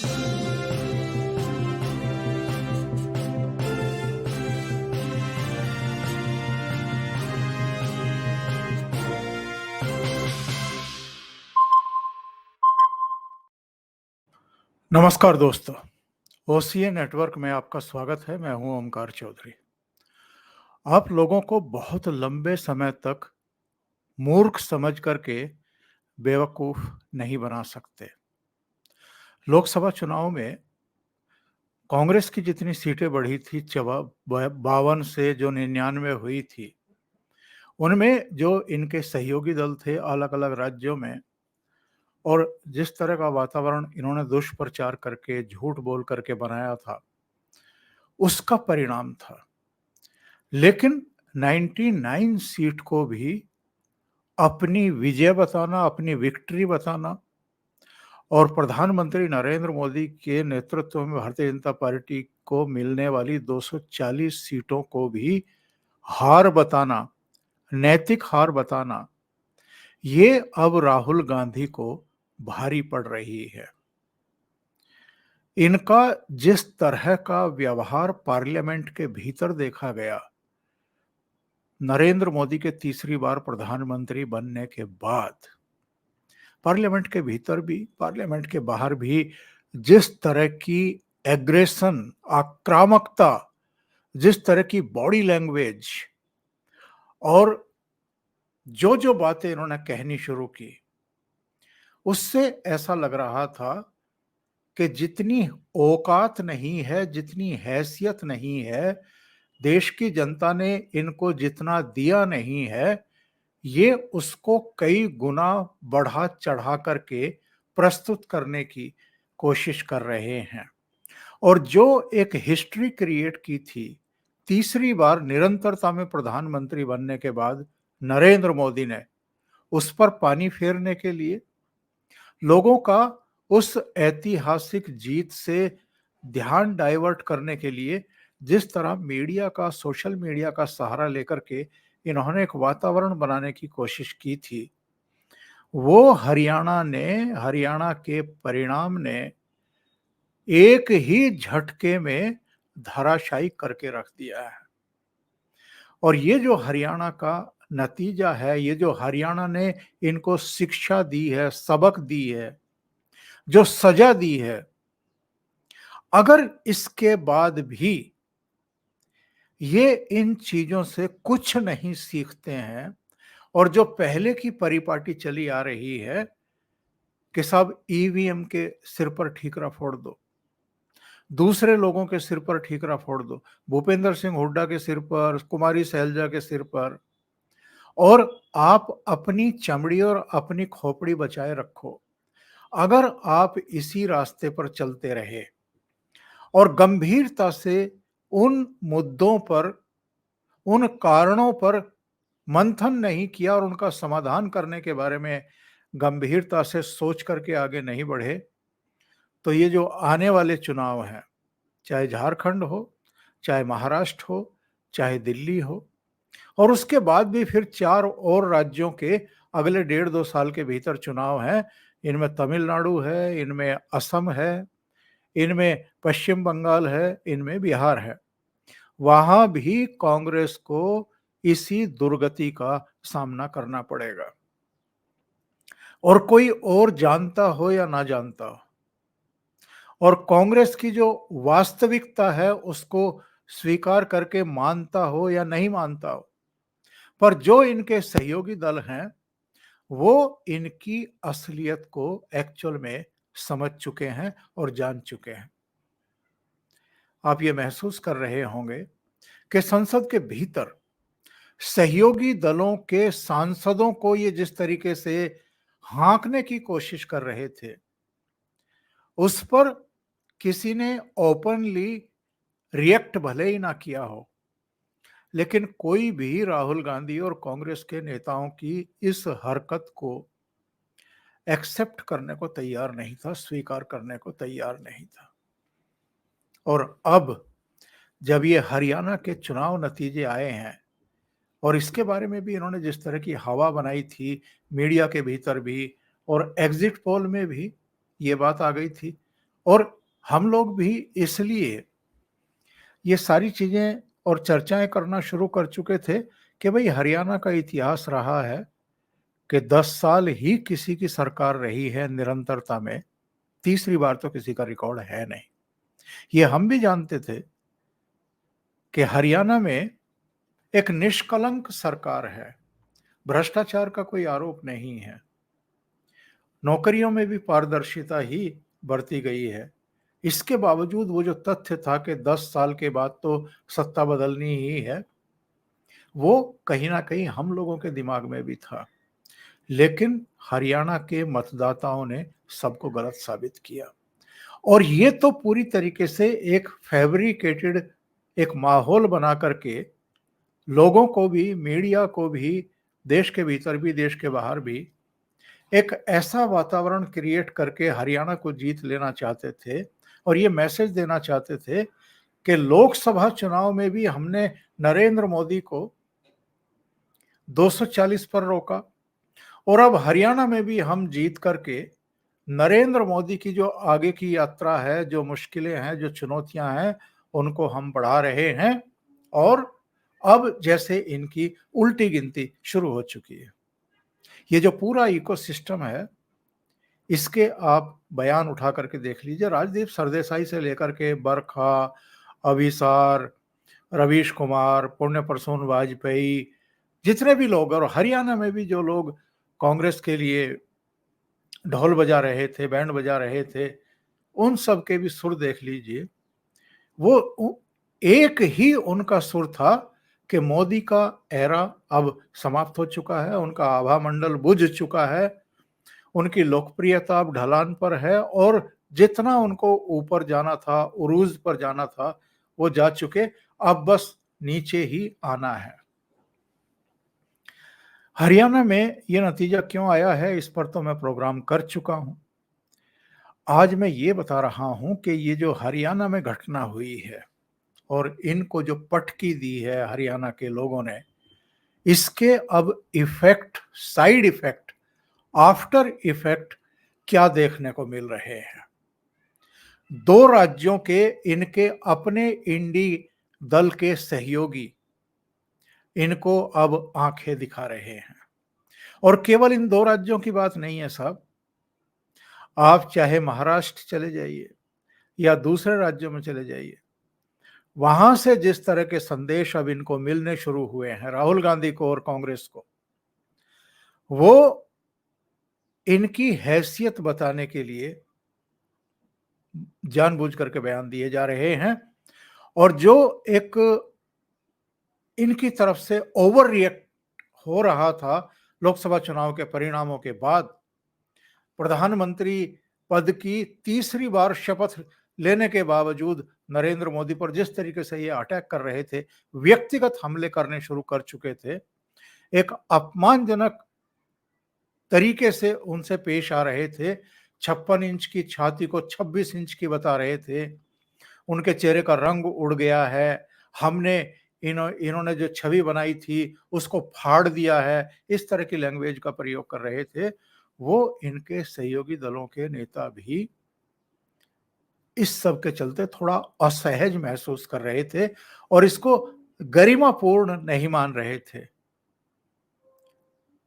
नमस्कार दोस्तों, OCA network में आपका स्वागत है। मैं हूं ओमकार चौधरी। आप लोगों को बहुत लंबे समय तक मूर्ख समझ करके बेवकूफ नहीं बना सकते। लोकसभा चुनाव में कांग्रेस की जितनी सीटें बढ़ी थी 52 से जो 99 हुई थी, उनमें जो इनके सहयोगी दल थे अलग अलग राज्यों में, और जिस तरह का वातावरण इन्होंने दुष्प्रचार करके झूठ बोल करके बनाया था, उसका परिणाम था। लेकिन 99 सीट को भी अपनी विजय बताना, अपनी विक्ट्री बताना, और प्रधानमंत्री नरेंद्र मोदी के नेतृत्व में भारतीय जनता पार्टी को मिलने वाली 240 सीटों को भी हार बताना, नैतिक हार बताना, ये अब राहुल गांधी को भारी पड़ रही है। इनका जिस तरह का व्यवहार पार्लियामेंट के भीतर देखा गया, नरेंद्र मोदी के तीसरी बार प्रधानमंत्री बनने के बाद, पार्लियामेंट के भीतर भी पार्लियामेंट के बाहर भी जिस तरह की एग्रेशन, आक्रामकता, जिस तरह की बॉडी लैंग्वेज और जो जो बातें इन्होंने कहनी शुरू की, उससे ऐसा लग रहा था कि जितनी औकात नहीं है, जितनी हैसियत नहीं है, देश की जनता ने इनको जितना दिया नहीं है, ये उसको कई गुना बढ़ा चढ़ा करके प्रस्तुत करने की कोशिश कर रहे हैं। और जो एक हिस्ट्री क्रिएट की थी तीसरी बार निरंतरता में प्रधानमंत्री बनने के बाद नरेंद्र मोदी ने, उस पर पानी फेरने के लिए, लोगों का उस ऐतिहासिक जीत से ध्यान डाइवर्ट करने के लिए, जिस तरह मीडिया का, सोशल मीडिया का सहारा लेकर के इन्होंने एक वातावरण बनाने की कोशिश की थी, वो हरियाणा के परिणाम ने एक ही झटके में धराशायी करके रख दिया है। और ये जो हरियाणा का नतीजा है, ये जो हरियाणा ने इनको शिक्षा दी है, सबक दी है, जो सजा दी है, अगर इसके बाद भी ये इन चीजों से कुछ नहीं सीखते हैं, और जो पहले की परिपाटी चली आ रही है कि साहब ईवीएम के सिर पर ठीकरा फोड़ दो, दूसरे लोगों के सिर पर ठीकरा फोड़ दो, भूपेंद्र सिंह हुड्डा के सिर पर, कुमारी सैलजा के सिर पर, और आप अपनी चमड़ी और अपनी खोपड़ी बचाए रखो। अगर आप इसी रास्ते पर चलते रहे और गंभीरता से उन मुद्दों पर, उन कारणों पर मंथन नहीं किया और उनका समाधान करने के बारे में गंभीरता से सोच करके आगे नहीं बढ़े, तो ये जो आने वाले चुनाव हैं, चाहे झारखंड हो, चाहे महाराष्ट्र हो, चाहे दिल्ली हो, और उसके बाद भी फिर 4 और राज्यों के अगले 1.5-2 साल के भीतर चुनाव हैं। इनमें तमिलनाडु है, इनमें असम है, इनमें पश्चिम बंगाल है, इनमें बिहार है। वहां भी कांग्रेस को इसी दुर्गति का सामना करना पड़ेगा। और कोई और जानता हो या ना जानता हो, और कांग्रेस की जो वास्तविकता है उसको स्वीकार करके मानता हो या नहीं मानता हो, पर जो इनके सहयोगी दल हैं वो इनकी असलियत को एक्चुअल में समझ चुके हैं और जान चुके हैं। आप ये महसूस कर रहे होंगे कि संसद के भीतर सहयोगी दलों के सांसदों को ये जिस तरीके से हाँकने की कोशिश कर रहे थे, उस पर किसी ने ओपनली रिएक्ट भले ही ना किया हो, लेकिन कोई भी राहुल गांधी और कांग्रेस के नेताओं की इस हरकत को एक्सेप्ट करने को तैयार नहीं था, स्वीकार करने को तैयार नहीं था। और अब जब ये हरियाणा के चुनाव नतीजे आए हैं, और इसके बारे में भी इन्होंने जिस तरह की हवा बनाई थी मीडिया के भीतर भी और एग्जिट पोल में भी ये बात आ गई थी, और हम लोग भी इसलिए ये सारी चीजें और चर्चाएं करना शुरू कर चुके थे कि भाई हरियाणा का इतिहास रहा है कि 10 साल ही किसी की सरकार रही है निरंतरता में, तीसरी बार तो किसी का रिकॉर्ड है नहीं। ये हम भी जानते थे कि हरियाणा में एक निष्कलंक सरकार है, भ्रष्टाचार का कोई आरोप नहीं है, नौकरियों में भी पारदर्शिता ही बरती गई है। इसके बावजूद वो जो तथ्य था कि 10 साल के बाद तो सत्ता बदलनी ही है, वो कहीं ना कहीं हम लोगों के दिमाग में भी था। लेकिन हरियाणा के मतदाताओं ने सबको गलत साबित किया और ये तो पूरी तरीके से एक फैब्रिकेटेड एक माहौल बना करके लोगों को भी, मीडिया को भी, देश के भीतर भी, देश के बाहर भी एक ऐसा वातावरण क्रिएट करके हरियाणा को जीत लेना चाहते थे और ये मैसेज देना चाहते थे कि लोकसभा चुनाव में भी हमने नरेंद्र मोदी को 240 पर रोका और अब हरियाणा में भी हम जीत करके नरेंद्र मोदी की जो आगे की यात्रा है, जो मुश्किलें हैं, जो चुनौतियां हैं, उनको हम बढ़ा रहे हैं और अब जैसे इनकी उल्टी गिनती शुरू हो चुकी है। ये जो पूरा इकोसिस्टम है, इसके आप बयान उठा करके देख लीजिए। राजदीप सरदेसाई से लेकर के बरखा, अभिसार, रवीश कुमार, पुण्य प्रसून वाजपेयी, जितने भी लोग और हरियाणा में भी जो लोग कांग्रेस के लिए ढोल बजा रहे थे, बैंड बजा रहे थे, उन सब के भी सुर देख लीजिए। एक ही उनका सुर था कि मोदी का एरा अब समाप्त हो चुका है, उनका आभा मंडल बुझ चुका है, उनकी लोकप्रियता अब ढलान पर है और जितना उनको ऊपर जाना था, उरूज पर जाना था, वो जा चुके, अब बस नीचे ही आना है। हरियाणा में ये नतीजा क्यों आया है, इस पर तो मैं प्रोग्राम कर चुका हूं। आज मैं ये बता रहा हूं कि ये जो हरियाणा में घटना हुई है और इनको जो पटकी दी है हरियाणा के लोगों ने, इसके अब effect, side effect, after effect क्या देखने को मिल रहे हैं। दो राज्यों के इनके अपने इंडी दल के सहयोगी इनको अब आंखें दिखा रहे हैं और केवल इन दो राज्यों की बात नहीं है साहब, आप चाहे महाराष्ट्र चले जाइए या दूसरे राज्यों में चले जाइए, वहां से जिस तरह के संदेश अब इनको मिलने शुरू हुए हैं राहुल गांधी को और कांग्रेस को, वो इनकी हैसियत बताने के लिए जानबूझ करके बयान दिए जा रहे हैं और जो एक इनकी तरफ से ओवर रिएक्ट हो रहा था लोकसभा चुनाव के परिणामों के बाद, प्रधानमंत्री पद की तीसरी बार शपथ लेने के बावजूद नरेंद्र मोदी पर जिस तरीके से ये अटैक कर रहे थे, व्यक्तिगत हमले करने शुरू कर चुके थे, एक अपमानजनक तरीके से उनसे पेश आ रहे थे, 56 इंच की छाती को 26 इंच की बता रहे थे, उनके चेहरे का रंग उड़ गया है, हमने इन्होंने जो छवि बनाई थी उसको फाड़ दिया है, इस तरह की लैंग्वेज का प्रयोग कर रहे थे। वो इनके सहयोगी दलों के नेता भी इस सब के चलते थोड़ा असहज महसूस कर रहे थे और इसको गरिमापूर्ण नहीं मान रहे थे।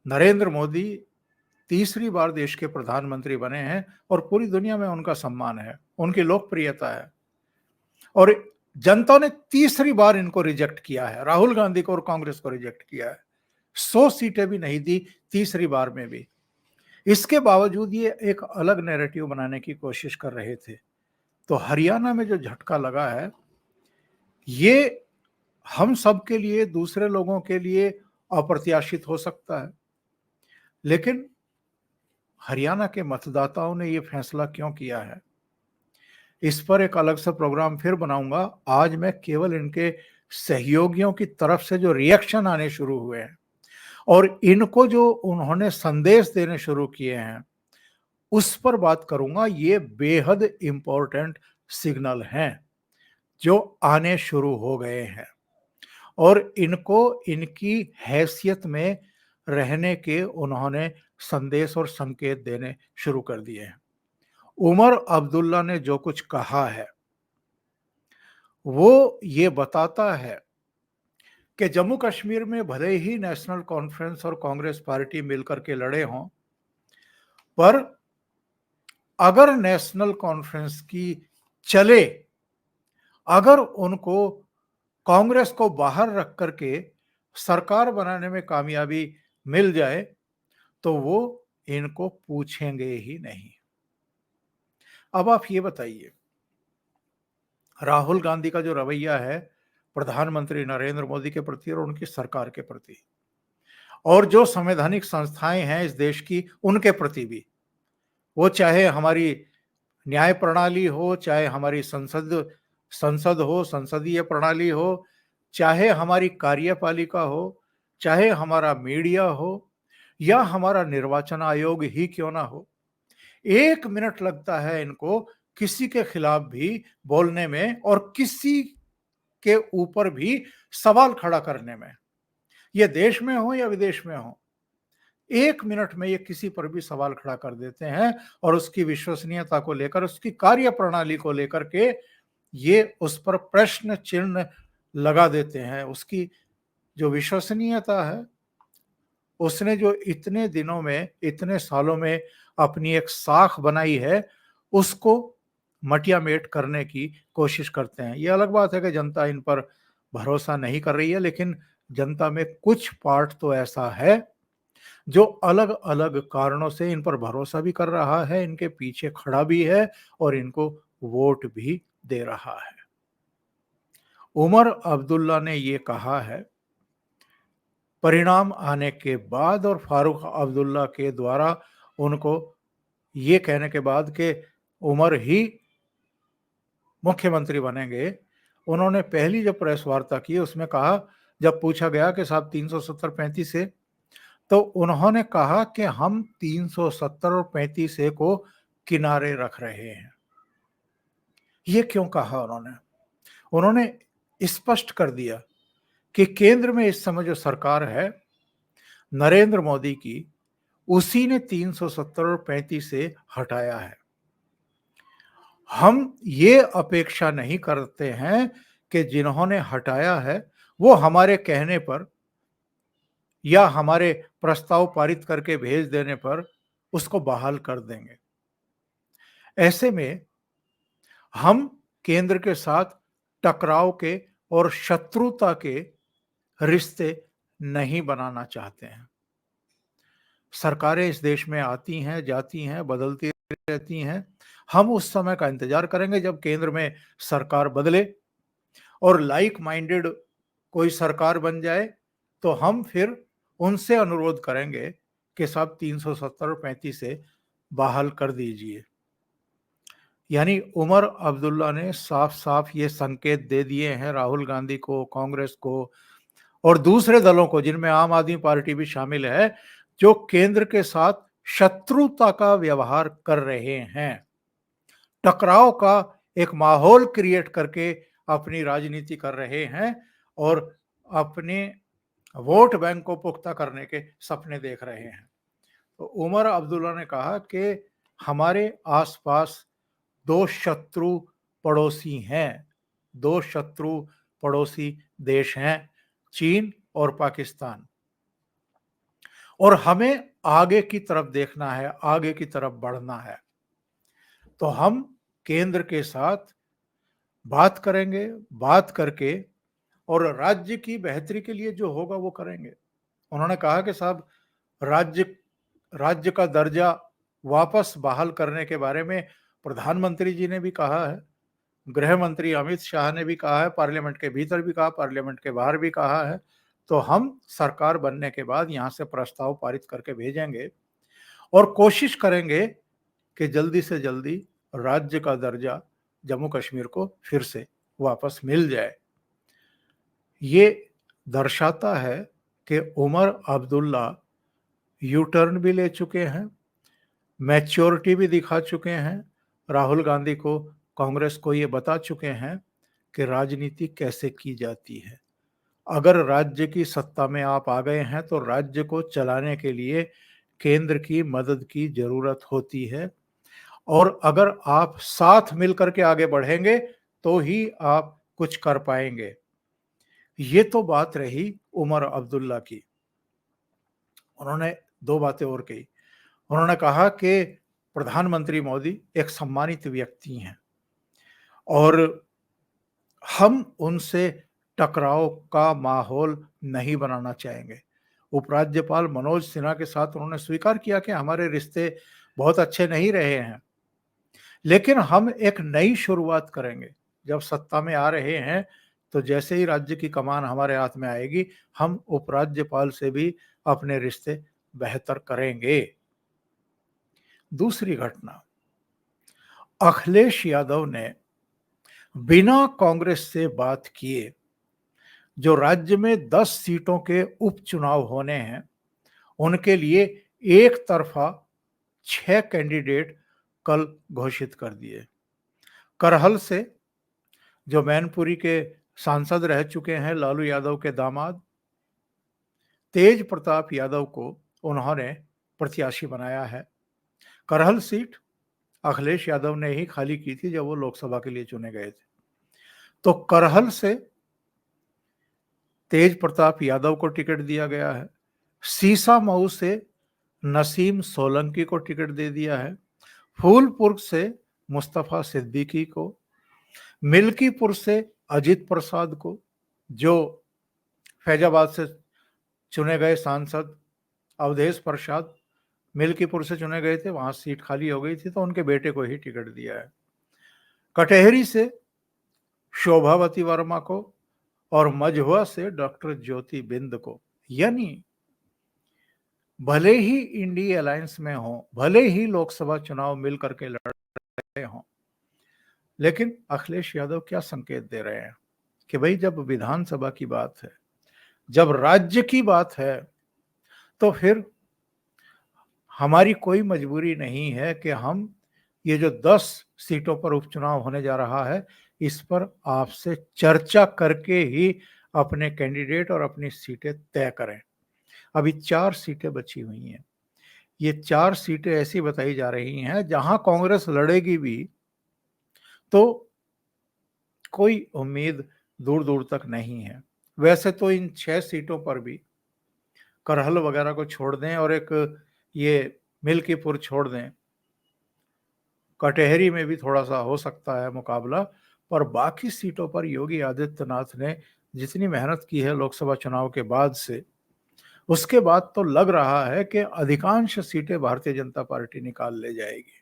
नरेंद्र मोदी तीसरी बार देश के प्रधानमंत्री बने हैं और पूरी दुनिया में उनका सम्मान है, उनकी लोकप्रियता है और जनता ने तीसरी बार इनको रिजेक्ट किया है, राहुल गांधी को और कांग्रेस को रिजेक्ट किया है, 100 सीटें भी नहीं दी तीसरी बार में भी। इसके बावजूद ये एक अलग नैरेटिव बनाने की कोशिश कर रहे थे। तो हरियाणा में जो झटका लगा है, ये हम सब के लिए, दूसरे लोगों के लिए अप्रत्याशित हो सकता है, लेकिन हरियाणा के मतदाताओं ने ये फैसला क्यों किया है, इस पर एक अलग से प्रोग्राम फिर बनाऊंगा। आज मैं केवल इनके सहयोगियों की तरफ से जो रिएक्शन आने शुरू हुए हैं और इनको जो उन्होंने संदेश देने शुरू किए हैं, उस पर बात करूंगा। ये बेहद इंपॉर्टेंट सिग्नल हैं जो आने शुरू हो गए हैं और इनको इनकी हैसियत में रहने के उन्होंने संदेश और संकेत देने शुरू कर दिए हैं उमर अब्दुल्ला ने जो कुछ कहा है वो ये बताता है कि जम्मू कश्मीर में भले ही नेशनल कॉन्फ्रेंस और कांग्रेस पार्टी मिलकर के लड़े हों, पर अगर नेशनल कॉन्फ्रेंस की चले, अगर उनको कांग्रेस को बाहर रख करके सरकार बनाने में कामयाबी मिल जाए तो वो इनको पूछेंगे ही नहीं। अब आप ये बताइए, राहुल गांधी का जो रवैया है प्रधानमंत्री नरेंद्र मोदी के प्रति और उनकी सरकार के प्रति, और जो संवैधानिक संस्थाएं हैं इस देश की उनके प्रति भी, वो चाहे हमारी न्याय प्रणाली हो, चाहे हमारी संसद संसद हो, संसदीय प्रणाली हो, चाहे हमारी कार्यपालिका हो, चाहे हमारा मीडिया हो, या हमारा निर्वाचन आयोग ही क्यों ना हो, 1 मिनट लगता है इनको किसी के खिलाफ भी बोलने में और किसी के ऊपर भी सवाल खड़ा करने में। ये देश में हो या विदेश में हो, 1 मिनट में ये किसी पर भी सवाल खड़ा कर देते हैं और उसकी विश्वसनीयता को लेकर, उसकी कार्यप्रणाली को लेकर के ये उस पर प्रश्न चिन्ह लगा देते हैं। उसकी जो विश्वसनीयता है, उसने जो इतने दिनों में, इतने सालों में अपनी एक साख बनाई है, उसको मटिया-मेट करने की कोशिश करते हैं। ये अलग बात है कि जनता इन पर भरोसा नहीं कर रही है, लेकिन जनता में कुछ पार्ट तो ऐसा है जो अलग-अलग कारणों से इन पर भरोसा भी कर रहा है, इनके पीछे खड़ा भी है और इनको वोट भी दे रहा है। उमर अब्दुल्ला ने ये कहा है, परिणाम आने के बाद और फारूक अब्दुल्ला के द्वारा उनको ये कहने के बाद कि उमर ही मुख्यमंत्री बनेंगे, उन्होंने पहली जब प्रेस वार्ता की उसमें कहा, जब पूछा गया कि साहब 370-35 से, तो उन्होंने कहा कि हम 370 और 35 ए को किनारे रख रहे हैं। ये क्यों कहा उन्होंने? उन्होंने स्पष्ट कर दिया कि केंद्र में इस समय जो सरकार है नरेंद्र मोदी की, उसी ने 370 और 35 से हटाया है। हम ये अपेक्षा नहीं करते हैं कि जिन्होंने हटाया है वो हमारे कहने पर या हमारे प्रस्ताव पारित करके भेज देने पर उसको बहाल कर देंगे। ऐसे में हम केंद्र के साथ टकराव के और शत्रुता के रिश्ते नहीं बनाना चाहते हैं। सरकारें इस देश में आती हैं, जाती हैं, बदलती रहती हैं। हम उस समय का इंतजार करेंगे जब केंद्र में सरकार बदले और लाइक माइंडेड कोई सरकार बन जाए, तो हम फिर उनसे अनुरोध करेंगे कि साहब 370 और 35 से बहाल कर दीजिए। यानी उमर अब्दुल्ला ने साफ-साफ ये संकेत दे दिए हैं राहुल गांधी को, कांग्रेस को और दूसरे दलों को, जिनमें आम आदमी पार्टी भी शामिल है, जो केंद्र के साथ शत्रुता का व्यवहार कर रहे हैं। टकराव का एक माहौल क्रिएट करके अपनी राजनीति कर रहे हैं और अपने वोट बैंक को पुख्ता करने के सपने देख रहे हैं। तो उमर अब्दुल्ला ने कहा कि हमारे आसपास दो शत्रु पड़ोसी हैं, दो शत्रु पड़ोसी देश हैं, चीन और पाकिस्तान, और हमें आगे की तरफ देखना है, आगे की तरफ बढ़ना है। तो हम केंद्र के साथ बात करेंगे, बात करके और राज्य की बेहतरी के लिए जो होगा वो करेंगे। उन्होंने कहा कि साहब राज्य राज्य का दर्जा वापस बहाल करने के बारे में प्रधानमंत्री जी ने भी कहा है, गृह मंत्री अमित शाह ने भी कहा है, पार्लियामेंट के भीतर भी कहा, पार्लियामेंट के बाहर भी कहा है। तो हम सरकार बनने के बाद यहाँ से प्रस्ताव पारित करके भेजेंगे और कोशिश करेंगे कि जल्दी से जल्दी राज्य का दर्जा जम्मू कश्मीर को फिर से वापस मिल जाए। ये दर्शाता है कि उमर अब्दुल्ला यू टर्न भी ले चुके हैं, मैच्योरिटी भी दिखा चुके हैं, राहुल गांधी को, कांग्रेस को ये बता चुके हैं कि राजनीति कैसे की जाती है। अगर राज्य की सत्ता में आप आ गए हैं तो राज्य को चलाने के लिए केंद्र की मदद की जरूरत होती है और अगर आप साथ मिलकर के आगे बढ़ेंगे तो ही आप कुछ कर पाएंगे। ये तो बात रही उमर अब्दुल्ला की। उन्होंने दो बातें और कही। उन्होंने कहा कि प्रधानमंत्री मोदी एक सम्मानित व्यक्ति हैं और हम उनसे टकराव का माहौल नहीं बनाना चाहेंगे। उपराज्यपाल मनोज सिन्हा के साथ उन्होंने स्वीकार किया कि हमारे रिश्ते बहुत अच्छे नहीं रहे हैं, लेकिन हम एक नई शुरुआत करेंगे। जब सत्ता में आ रहे हैं तो जैसे ही राज्य की कमान हमारे हाथ में आएगी, हम उपराज्यपाल से भी अपने रिश्ते बेहतर करेंगे। दूसरी घटना, अखिलेश यादव ने बिना कांग्रेस से बात किए जो राज्य में 10 सीटों के उपचुनाव होने हैं, उनके लिए एक तरफा 6 कैंडिडेट कल घोषित कर दिए। करहल से जो मैनपुरी के सांसद रह चुके हैं, लालू यादव के दामाद तेज प्रताप यादव को उन्होंने प्रत्याशी बनाया है। करहल सीट अखिलेश यादव ने ही खाली की थी जब वो लोकसभा के लिए चुने गए थे। तो करहल से तेज प्रताप यादव को टिकट दिया गया है। सीसामऊ से नसीम सोलंकी को टिकट दे दिया है। फूलपुर से मुस्तफा सिद्दीकी को, मिल्कीपुर से अजित प्रसाद को, जो फैजाबाद से चुने गए सांसद अवधेश प्रसाद मिल्कीपुर से चुने गए थे, वहां सीट खाली हो गई थी तो उनके बेटे को ही टिकट दिया है। कटेहरी से शोभावती वर्मा को और मझुआ से डॉक्टर ज्योति बिंद को। यानी भले ही इंडिया अलायंस में हो, भले ही लोकसभा चुनाव मिल करके लड़ रहे हों, लेकिन अखिलेश यादव क्या संकेत दे रहे हैं कि भाई जब विधानसभा की बात है, जब राज्य की बात है, तो फिर हमारी कोई मजबूरी नहीं है कि हम ये जो 10 सीटों पर उपचुनाव होने जा रहा है, इस पर आपसे चर्चा करके ही अपने कैंडिडेट और अपनी सीटें तय करें। अभी 4 सीटें बची हुई हैं। ये 4 सीटें ऐसी बताई जा रही हैं जहां कांग्रेस लड़ेगी भी तो कोई उम्मीद दूर दूर तक नहीं है। वैसे तो इन 6 सीटों पर भी करहल वगैरह को छोड़ दें और एक ये मिल्कीपुर छोड़ दें, कटेहरी में भी थोड़ा सा हो सकता है मुकाबला, पर बाकी सीटों पर योगी आदित्यनाथ ने जितनी मेहनत की है लोकसभा चुनाव के बाद से, उसके बाद तो लग रहा है कि अधिकांश सीटें भारतीय जनता पार्टी निकाल ले जाएगी।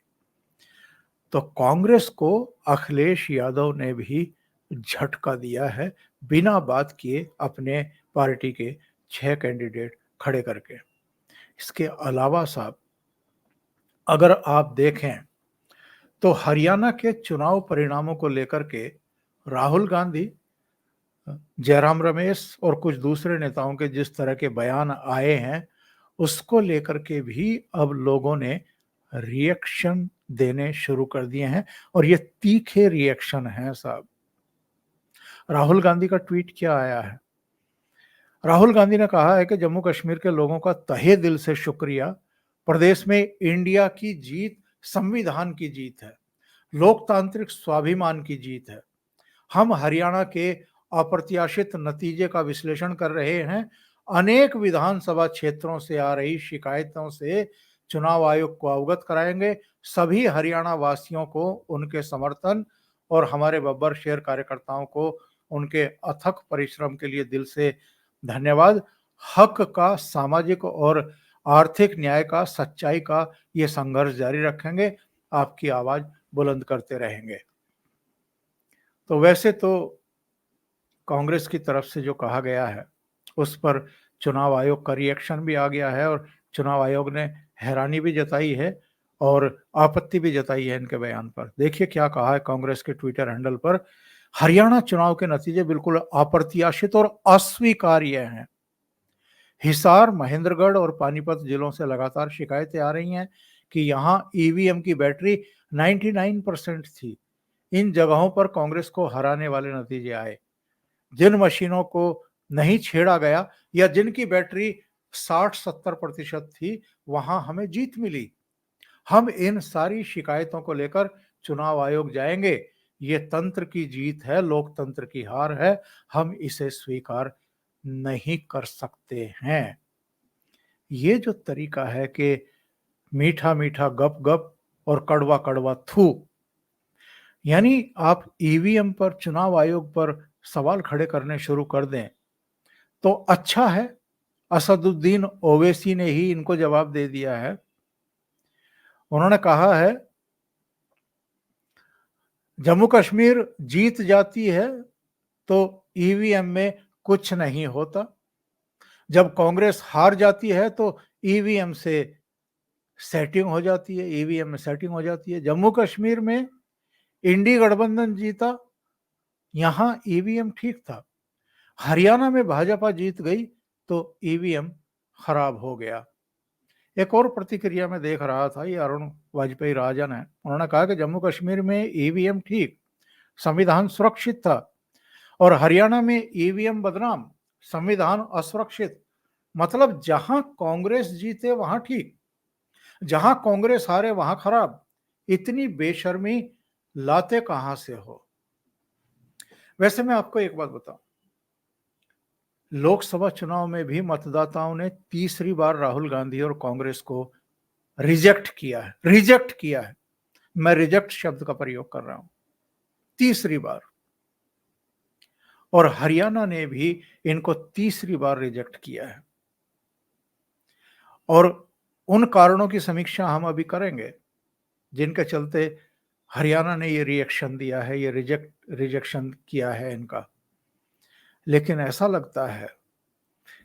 तो कांग्रेस को अखिलेश यादव ने भी झटका दिया है, बिना बात किए अपने पार्टी के 6 कैंडिडेट खड़े करके। इसके अलावा साहब, अगर आप देखें तो हरियाणा के चुनाव परिणामों को लेकर के राहुल गांधी, जयराम रमेश और कुछ दूसरे नेताओं के जिस तरह के बयान आए हैं, उसको लेकर के भी अब लोगों ने रिएक्शन देने शुरू कर दिए हैं और ये तीखे रिएक्शन हैं साहब। राहुल गांधी का ट्वीट क्या आया है? राहुल गांधी ने कहा है कि जम्मू कश्मीर के लोगों का तहे दिल से शुक्रिया। प्रदेश में इंडिया की जीत संविधान की जीत है, लोकतांत्रिक स्वाभिमान की जीत है। हम हरियाणा के अप्रत्याशित नतीजे का विश्लेषण कर रहे हैं। अनेक विधानसभा क्षेत्रों से आ रही शिकायतों से चुनाव आयोग को अवगत कराएंगे। सभी हरियाणा वासियों को उनके समर्थन और हमारे बब्बर शेर कार्यकर्ताओं को उनके अथक परिश्रम के लिए दिल से धन्यवाद। हक का, सामाजिक और आर्थिक न्याय का, सच्चाई का ये संघर्ष जारी रखेंगे, आपकी आवाज बुलंद करते रहेंगे। तो वैसे तो कांग्रेस की तरफ से जो कहा गया है उस पर चुनाव आयोग का रिएक्शन भी आ गया है और चुनाव आयोग ने हैरानी भी जताई है और आपत्ति भी जताई है इनके बयान पर। देखिए क्या कहा है कांग्रेस के ट्विटर हैंडल पर। हरियाणा चुनाव के नतीजे बिल्कुल अप्रत्याशित और अस्वीकार्य हैं। हिसार, महेंद्रगढ़ और पानीपत जिलों से लगातार शिकायतें आ रही हैं कि यहां ईवीएम की बैटरी 99% थी। इन जगहों पर कांग्रेस को हराने वाले नतीजे आए। जिन मशीनों को नहीं छेड़ा गया या जिनकी बैटरी 60-70% थी, वहां हमें जीत मिली। हम इन सारी शिकायतों को लेकर चुनाव आयोग जाएंगे। ये तंत्र की जीत है, लोकतंत्र की हार है, हम इसे स्वीकार नहीं कर सकते हैं। ये जो तरीका है कि मीठा मीठा गप गप और कड़वा कड़वा थू, यानी आप ईवीएम पर, चुनाव आयोग पर सवाल खड़े करने शुरू कर दें तो अच्छा है। असदुद्दीन ओवैसी ने ही इनको जवाब दे दिया है। उन्होंने कहा है जम्मू कश्मीर जीत जाती है तो ईवीएम में कुछ नहीं होता, जब कांग्रेस हार जाती है तो ईवीएम से सेटिंग हो जाती है, ईवीएम में सेटिंग हो जाती है। जम्मू कश्मीर में इंडी गठबंधन जीता, यहां ईवीएम ठीक था। हरियाणा में भाजपा जीत गई तो ईवीएम खराब हो गया। एक और प्रतिक्रिया में देख रहा था, ये अरुण वाजपेयी राजन है, उन्होंने कहा कि जम्मू कश्मीर में ईवीएम ठीक, संविधान सुरक्षित था, और हरियाणा में ईवीएम बदनाम, संविधान असुरक्षित। मतलब जहां कांग्रेस जीते वहां ठीक, जहां कांग्रेस हारे वहां खराब। इतनी बेशर्मी लाते कहां से हो? वैसे मैं आपको एक बात बताऊं, लोकसभा चुनाव में भी मतदाताओं ने तीसरी बार राहुल गांधी और कांग्रेस को रिजेक्ट किया है। रिजेक्ट किया है, मैं रिजेक्ट शब्द का प्रयोग कर रहा हूं, तीसरी बार। और हरियाणा ने भी इनको तीसरी बार रिजेक्ट किया है। और उन कारणों की समीक्षा हम अभी करेंगे जिनके चलते हरियाणा ने ये रिएक्शन दिया है, ये रिजेक्शन किया है इनका। लेकिन ऐसा लगता है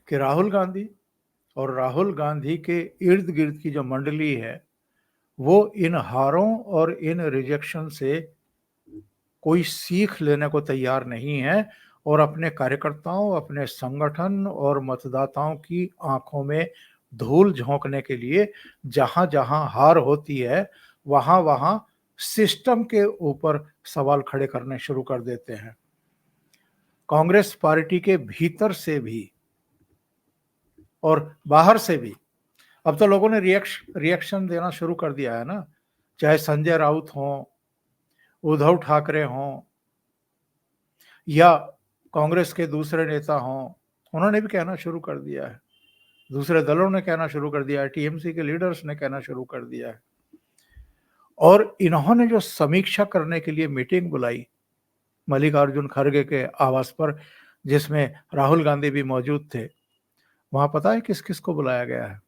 कि राहुल गांधी और राहुल गांधी के इर्द गिर्द की जो मंडली है वो इन हारों और इन रिजेक्शन से कोई सीख लेने को तैयार नहीं है, और अपने कार्यकर्ताओं, अपने संगठन और मतदाताओं की आंखों में धूल झोंकने के लिए जहां जहां हार होती है वहां वहां सिस्टम के ऊपर सवाल खड़े करने शुरू कर देते हैं। कांग्रेस पार्टी के भीतर से भी और बाहर से भी अब तो लोगों ने रिएक्शन देना शुरू कर दिया है ना। चाहे संजय राउत हों, उद्धव ठाकरे हों, या कांग्रेस के दूसरे नेता हों, उन्होंने भी कहना शुरू कर दिया है। दूसरे दलों ने कहना शुरू कर दिया है, टीएमसी के लीडर्स ने कहना शुरू कर दिया है। और इन्होंने जो समीक्षा करने के लिए मीटिंग बुलाई मल्लिकार्जुन खड़गे के आवास पर, जिसमें राहुल गांधी भी मौजूद थे, वहां पता है किस किस को बुलाया गया है?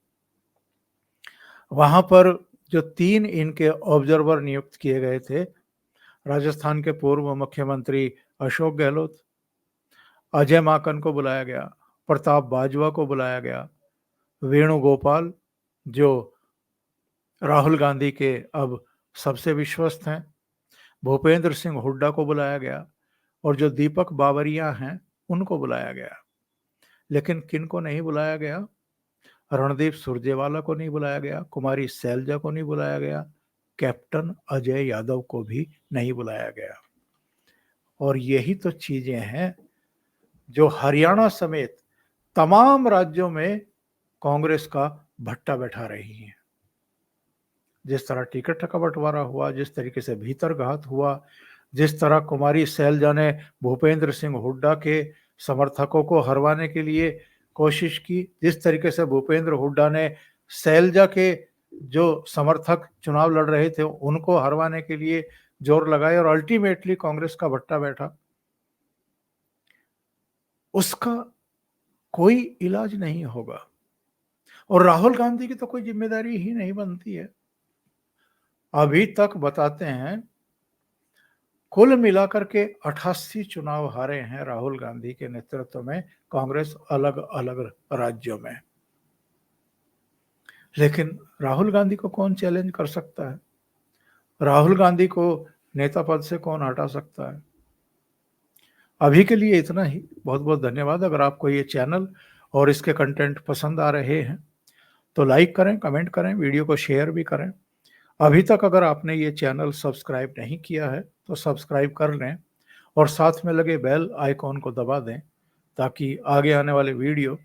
वहां पर जो 3 इनके ऑब्जर्वर नियुक्त किए गए थे, राजस्थान के पूर्व मुख्यमंत्री अशोक गहलोत, अजय माकन को बुलाया गया, प्रताप बाजवा को बुलाया गया, वेणुगोपाल जो राहुल गांधी के अब सबसे विश्वस्त हैं, भूपेंद्र सिंह हुड्डा को बुलाया गया, और जो दीपक बावरिया हैं उनको बुलाया गया। लेकिन किन को नहीं बुलाया गया? रणदीप सुरजेवाला को नहीं बुलाया गया, कुमारी सैलजा को नहीं बुलाया गया, कैप्टन अजय यादव को भी नहीं बुलाया गया। और यही तो चीजें हैं जो हरियाणा समेत तमाम राज्यों में कांग्रेस का भट्टा बैठा रही हैं। जिस तरह टिकट का बंटवारा हुआ, जिस तरीके से भीतरघात हुआ, जिस तरह कुमारी सैलजा ने भूपेंद्र सिंह हुड्डा के समर्थकों को हरवाने के लिए कोशिश की, जिस तरीके से भूपेंद्र हुड्डा ने सैलजा के जो समर्थक चुनाव लड़ रहे थे उनको हरवाने के लिए जोर लगाए, और अल्टीमेटली कांग्रेस का भट्टा बैठा, उसका कोई इलाज नहीं होगा। और राहुल गांधी की तो कोई जिम्मेदारी ही नहीं बनती है। अभी तक बताते हैं कुल मिलाकर के 88 चुनाव हारे हैं राहुल गांधी के नेतृत्व में कांग्रेस अलग अलग राज्यों में। लेकिन राहुल गांधी को कौन चैलेंज कर सकता है? राहुल गांधी को नेता पद से कौन हटा सकता है? अभी के लिए इतना ही। बहुत बहुत धन्यवाद। अगर आपको ये चैनल और इसके कंटेंट पसंद आ रहे हैं तो लाइक करें, कमेंट करें, वीडियो को शेयर भी करें। अभी तक अगर आपने ये चैनल सब्सक्राइब नहीं किया है तो सब्सक्राइब कर लें और साथ में लगे बेल आइकॉन को दबा दें ताकि आगे आने वाले वीडियो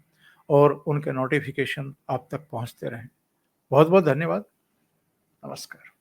और उनके नोटिफिकेशन आप तक पहुंचते रहें। बहुत बहुत धन्यवाद। नमस्कार।